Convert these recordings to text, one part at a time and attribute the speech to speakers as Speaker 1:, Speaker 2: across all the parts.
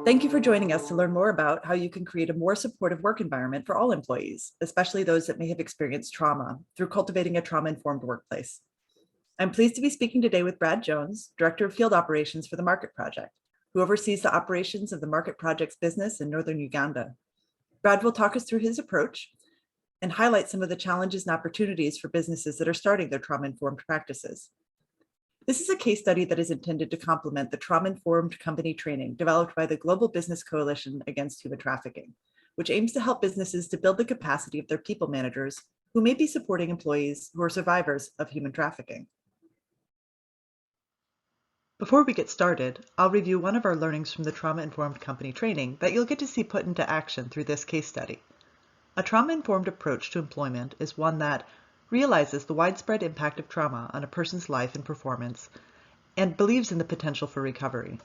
Speaker 1: Thank you for joining us to learn more about how you can create a more supportive work environment for all employees, especially those that may have experienced trauma, through cultivating a trauma-informed workplace. I'm pleased to be speaking today with Brad Jones, Director of Field Operations for the Market Project, who oversees the operations of the Market Project's business in northern Uganda. Brad will talk us through his approach and highlight some of the challenges and opportunities for businesses that are starting their trauma-informed practices. This is a case study that is intended to complement the trauma-informed company training developed by the Global Business Coalition Against Human Trafficking, which aims to help businesses to build the capacity of their people managers who may be supporting employees who are survivors of human trafficking. Before we get started, I'll review one of our learnings from the trauma-informed company training that you'll get to see put into action through this case study. A trauma-informed approach to employment is one that realizes the widespread impact of trauma on a person's life and performance, and believes in the potential for recovery.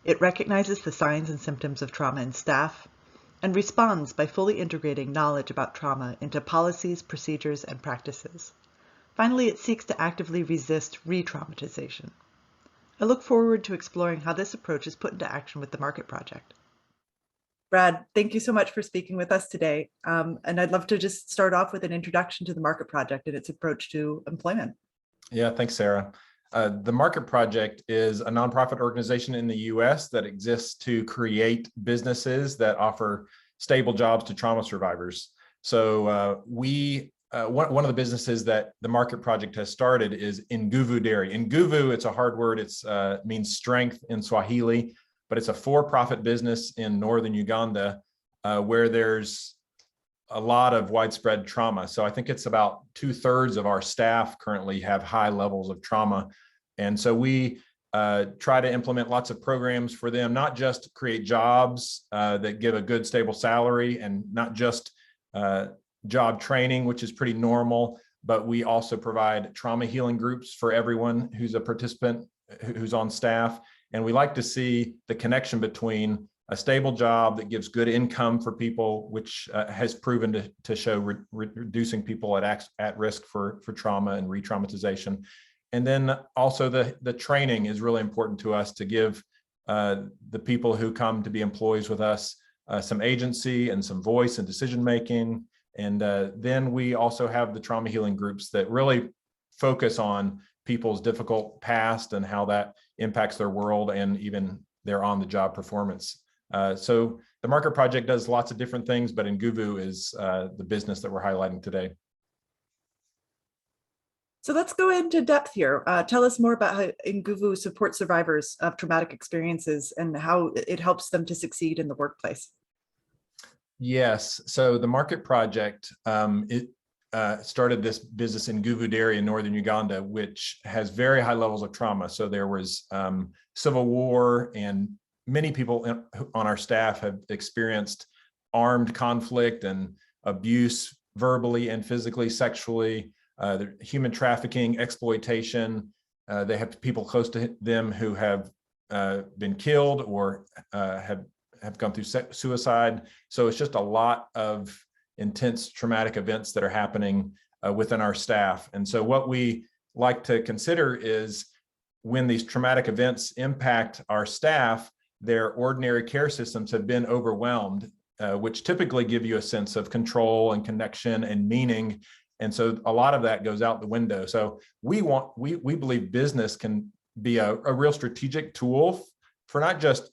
Speaker 1: It recognizes the signs and symptoms of trauma in staff, and responds by fully integrating knowledge about trauma into policies, procedures, and practices. Finally, it seeks to actively resist re-traumatization. I look forward to exploring how this approach is put into action with the Market Project. Brad, thank you so much for speaking with us today. And I'd love to just start off with an introduction to the Market Project and its approach to employment.
Speaker 2: Yeah, thanks, Sarah. The Market Project is a nonprofit organization in the US that exists to create businesses that offer stable jobs to trauma survivors. So one of the businesses that the Market Project has started is Nguvu Dairy. Nguvu, it's a hard word. It's means strength in Swahili, but it's a for-profit business in northern Uganda where there's a lot of widespread trauma. So I think it's about 2/3 of our staff currently have high levels of trauma. And so we try to implement lots of programs for them, not just create jobs that give a good stable salary and not just job training, which is pretty normal, but we also provide trauma healing groups for everyone who's a participant who's on staff. And we like to see the connection between a stable job that gives good income for people, which has proven to show reducing people at risk for trauma and re-traumatization. And then also the training is really important to us to give the people who come to be employees with us some agency and some voice and decision-making. And then we also have the trauma healing groups that really focus on people's difficult past and how that impacts their world and even their on-the-job performance. So the Market Project does lots of different things, but Nguvu is the business that we're highlighting today.
Speaker 1: So let's go into depth here. Tell us more about how Nguvu supports survivors of traumatic experiences and how it helps them to succeed in the workplace.
Speaker 2: Yes, so the Market Project, started this business in Nguvu Dairy in northern Uganda, which has very high levels of trauma. So there was civil war, and many people on our staff have experienced armed conflict and abuse verbally and physically, sexually, human trafficking, exploitation. They have people close to them who have been killed or have gone through suicide. So it's just a lot of intense traumatic events that are happening within our staff. And so what we like to consider is when these traumatic events impact our staff, their ordinary care systems have been overwhelmed, which typically give you a sense of control and connection and meaning. And so a lot of that goes out the window. So we believe business can be a real strategic tool for not just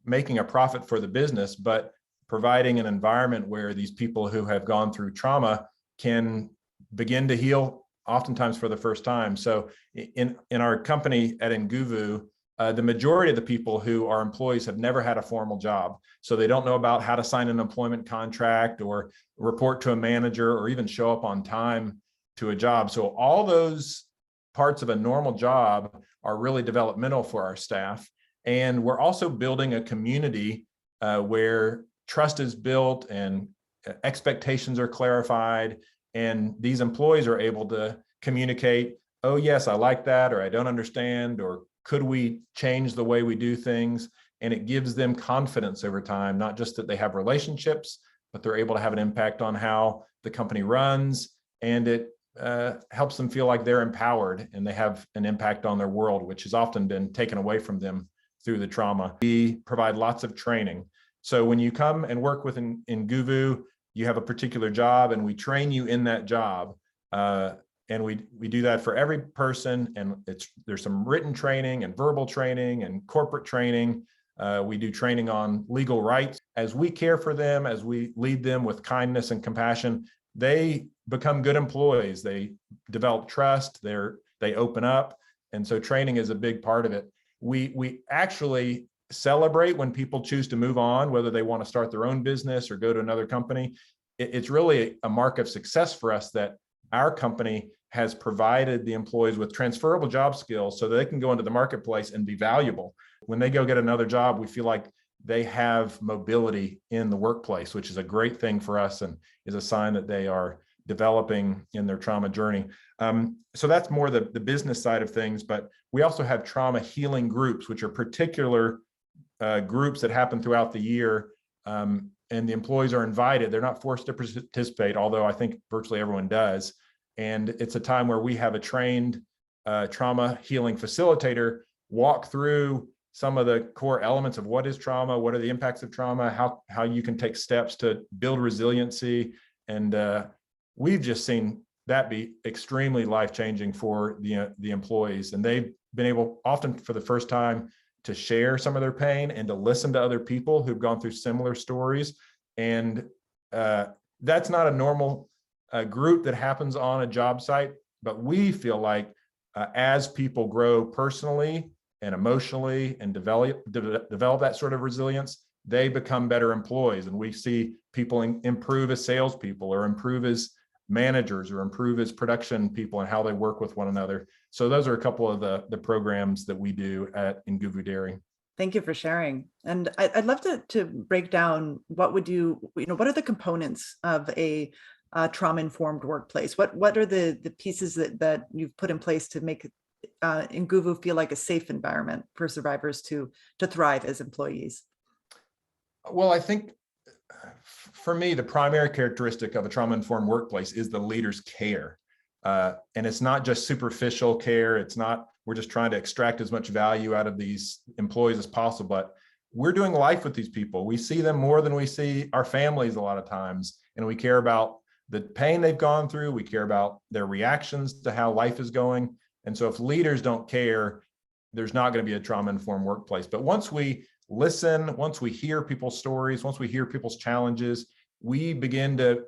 Speaker 2: making a profit for the business, but providing an environment where these people who have gone through trauma can begin to heal, oftentimes for the first time. So in our company at Nguvu, the majority of the people who are employees have never had a formal job. So they don't know about how to sign an employment contract or report to a manager or even show up on time to a job. So all those parts of a normal job are really developmental for our staff. And we're also building a community where trust is built and expectations are clarified, and these employees are able to communicate, oh yes, I like that, or I don't understand, or could we change the way we do things? And it gives them confidence over time, not just that they have relationships, but they're able to have an impact on how the company runs, and it helps them feel like they're empowered and they have an impact on their world, which has often been taken away from them through the trauma. We provide lots of training. So when you come and work with in Nguvu, you have a particular job and we train you in that job. And we do that for every person. And there's some written training and verbal training and corporate training. We do training on legal rights. As we care for them, as we lead them with kindness and compassion, they become good employees. They develop trust, they open up. And so training is a big part of it. We actually celebrate when people choose to move on, whether they want to start their own business or go to another company. It's really a mark of success for us that our company has provided the employees with transferable job skills so that they can go into the marketplace and be valuable. When they go get another job, we feel like they have mobility in the workplace, which is a great thing for us and is a sign that they are developing in their trauma journey. So that's more the business side of things, but we also have trauma healing groups, which are particular groups that happen throughout the year. And the employees are invited. They're not forced to participate, although I think virtually everyone does. And it's a time where we have a trained trauma healing facilitator walk through some of the core elements of what is trauma, what are the impacts of trauma, how you can take steps to build resiliency. And we've just seen that be extremely life-changing for the employees. And they've been able, often for the first time, to share some of their pain and to listen to other people who've gone through similar stories. And that's not a normal group that happens on a job site, but we feel like as people grow personally and emotionally and develop that sort of resilience, they become better employees. And we see people improve as salespeople or improve as managers or improve as production people and how they work with one another. So those are a couple of the programs that we do at Nguvu Dairy.
Speaker 1: Thank you for sharing. And I'd love to break down what are the components of a trauma-informed workplace? What are the pieces that you've put in place to make Nguvu feel like a safe environment for survivors to thrive as employees?
Speaker 2: Well, I think for me, the primary characteristic of a trauma-informed workplace is the leader's care. And it's not just superficial care. It's not, we're just trying to extract as much value out of these employees as possible, but we're doing life with these people. We see them more than we see our families a lot of times. And we care about the pain they've gone through. We care about their reactions to how life is going. And so if leaders don't care, there's not going to be a trauma-informed workplace. But once we listen, once we hear people's stories, once we hear people's challenges, we begin to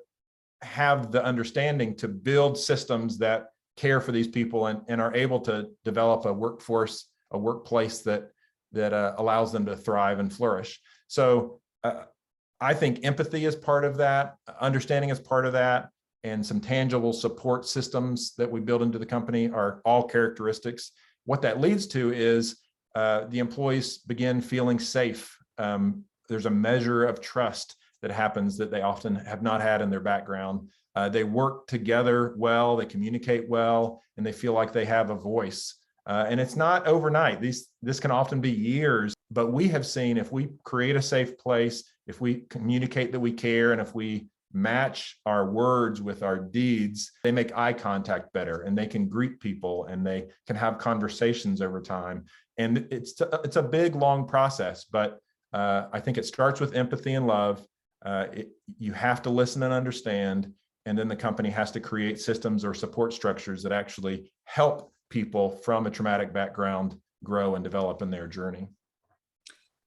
Speaker 2: have the understanding to build systems that care for these people and are able to develop a workforce, a workplace that allows them to thrive and flourish. So I think empathy is part of that, understanding is part of that, and some tangible support systems that we build into the company are all characteristics. What that leads to is the employees begin feeling safe. There's a measure of trust that happens that they often have not had in their background. They work together well, they communicate well, and they feel like they have a voice. And it's not overnight. This can often be years, but we have seen if we create a safe place, if we communicate that we care, and if we match our words with our deeds, they make eye contact better and they can greet people and they can have conversations over time. And it's a big, long process, but I think it starts with empathy and love. You have to listen and understand, and then the company has to create systems or support structures that actually help people from a traumatic background grow and develop in their journey.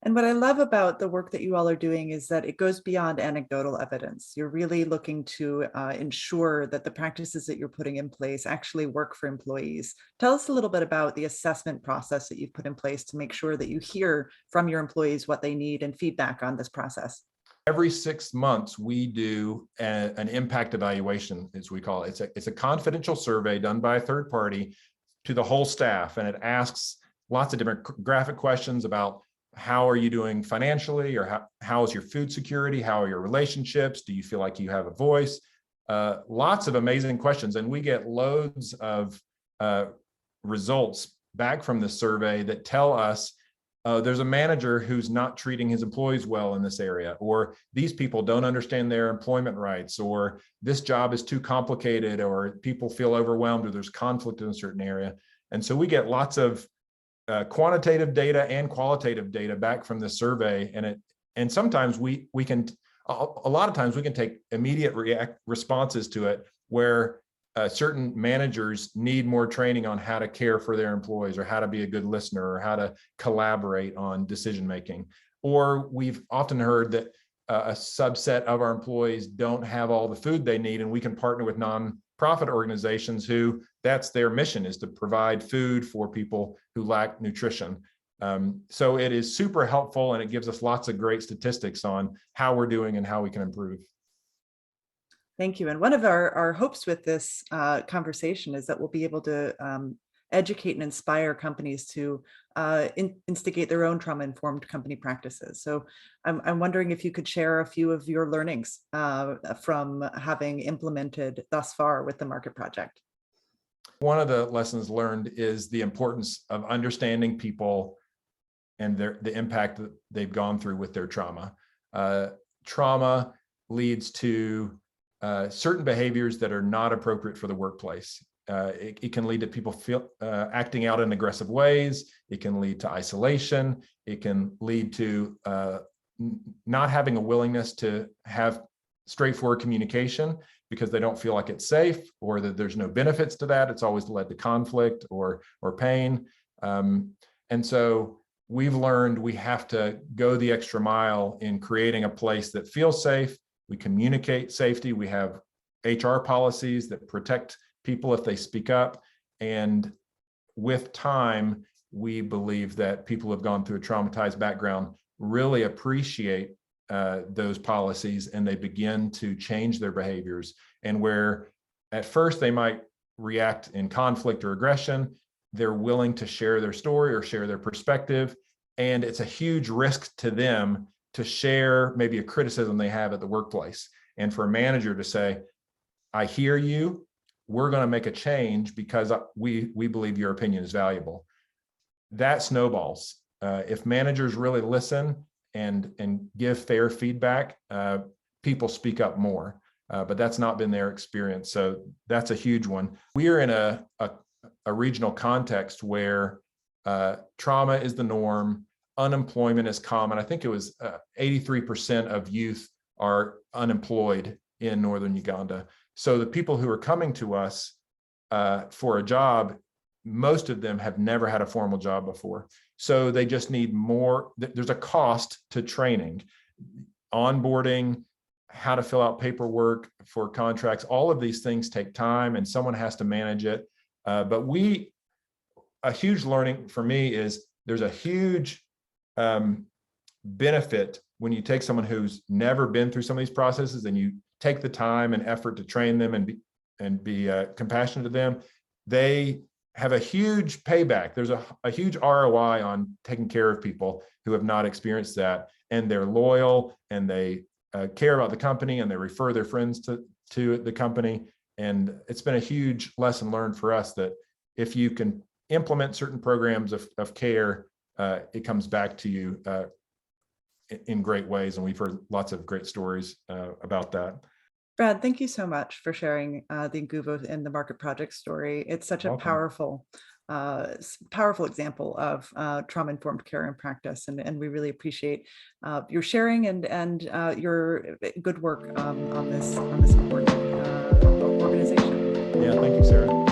Speaker 1: And what I love about the work that you all are doing is that it goes beyond anecdotal evidence. You're really looking to ensure that the practices that you're putting in place actually work for employees. Tell us a little bit about the assessment process that you've put in place to make sure that you hear from your employees what they need and feedback on this process.
Speaker 2: Every 6 months, we do an impact evaluation, as we call it. It's a confidential survey done by a third party to the whole staff, and it asks lots of different graphic questions about how are you doing financially, or how is your food security, how are your relationships, do you feel like you have a voice? Lots of amazing questions, and we get loads of results back from this survey that tell us there's a manager who's not treating his employees well in this area, or these people don't understand their employment rights, or this job is too complicated, or people feel overwhelmed, or there's conflict in a certain area. And so we get lots of quantitative data and qualitative data back from the survey, and sometimes we can, a lot of times we can take immediate responses to it, where certain managers need more training on how to care for their employees, or how to be a good listener, or how to collaborate on decision making. Or we've often heard that a subset of our employees don't have all the food they need, and we can partner with nonprofit organizations who that's their mission, is to provide food for people who lack nutrition. So it is super helpful, and it gives us lots of great statistics on how we're doing and how we can improve.
Speaker 1: Thank you. And one of our hopes with this conversation is that we'll be able to educate and inspire companies to instigate their own trauma-informed company practices. So I'm wondering if you could share a few of your learnings from having implemented thus far with the Market Project.
Speaker 2: One of the lessons learned is the importance of understanding people and the impact that they've gone through with their trauma. Trauma leads to certain behaviors that are not appropriate for the workplace. It can lead to people acting out in aggressive ways. It can lead to isolation. It can lead to not having a willingness to have straightforward communication because they don't feel like it's safe, or that there's no benefits to that. It's always led to conflict or pain. And so we've learned we have to go the extra mile in creating a place that feels safe. We communicate safety. We have HR policies that protect people if they speak up. And with time, we believe that people who have gone through a traumatized background really appreciate those policies, and they begin to change their behaviors. And where at first they might react in conflict or aggression, they're willing to share their story or share their perspective. And it's a huge risk to them to share maybe a criticism they have at the workplace. And for a manager to say, I hear you, we're going to make a change because we believe your opinion is valuable. That snowballs. If managers really listen and give fair feedback, people speak up more. But that's not been their experience. So that's a huge one. We are in a regional context where trauma is the norm. Unemployment is common. I think it was 83% of youth are unemployed in northern Uganda. So the people who are coming to us for a job, most of them have never had a formal job before. So they just need more. There's a cost to training, onboarding, how to fill out paperwork for contracts. All of these things take time, and someone has to manage it. But a huge learning for me is there's a huge benefit when you take someone who's never been through some of these processes and you take the time and effort to train them and be compassionate to them. They have a huge payback. There's a huge ROI on taking care of people who have not experienced that, and they're loyal, and they care about the company, and they refer their friends to the company. And it's been a huge lesson learned for us that if you can implement certain programs of care, it comes back to you in great ways. And we've heard lots of great stories about that.
Speaker 1: Brad, thank you so much for sharing the Nguvu and the Market Project story. It's such a powerful example of trauma-informed care and practice, and we really appreciate your sharing and your good work on this important organization.
Speaker 2: Yeah, thank you, Sarah.